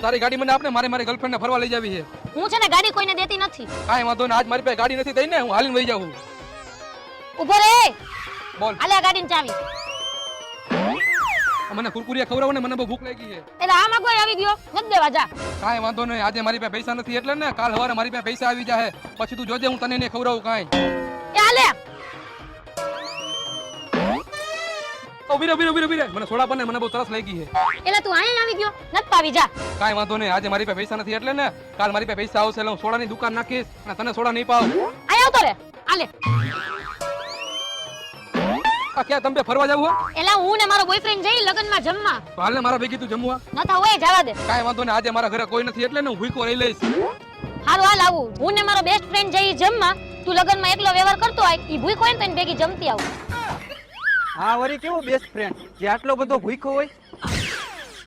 તારી ગાડી મને આપને, મારી ગર્લફ્રેન્ડ ને ફરવા લઈ જાવી છે. હું છે ને ગાડી કોઈને દેતી નથી. કાંઈ વાંધો નહીં, આજ મારી પાસે ગાડી નથી, દઈને હું હાલીને વહી જાઉં. ઉભો રે. બોલ. આલે આ ગાડીની ચાવી. મને કુરકુરિયા ખવડાવો ને, મને બહુ ભૂખ લાગી છે. એટલે આમાં કોઈ આવી ગયો નથી દેવા જા. કાંઈ વાંધો નહીં, આજે મારી પાસે પૈસા નથી એટલે ને કાલ સવારે મારી પાસે પૈસા આવી જાય, પછી તું જોજે હું તને નહીં ખવડાવું કાંઈ. એ આલે. ઉભી રે. મને સોડા પણ મને બહુ તરસ લાગી છે. એટલે તું અહીંયા આવી ગયો નથી પાવી જા. કાંઈ વાંધો નહીં, આજે મારી પાસે પૈસા નથી એટલે ને કાલ મારી પાસે પૈસા આવશે એટલે હું સોડાની દુકાન નાખીશ અને તને સોડા નહીં પાવ. અહીંયા આવતો રે. આલે. આ ક્યાં તમે ફરવા જાવ હો? એટલે હું ને મારો બોયફ્રેન્ડ જઈ લગનમાં જમવા. તો હાલને મારા ભેગી તું જમવા. નતા હોય જવા દે. કાંઈ વાંધો નહીં, આજે મારા ઘરે કોઈ નથી એટલે ને હું ભૂખો રહી લઈશ. હારું હાલ આવું. હું ને મારો બેસ્ટ ફ્રેન્ડ જઈ જમવા. તું લગનમાં એકલો વ્યવહાર કરતો હોય ઈ ભૂખ હોય ને તો એની ભેગી જમતી આવું. હા વરી કેવો બેસ્ટ ફ્રેન્ડ જે આટલો બધો ભૂખ્યો હોય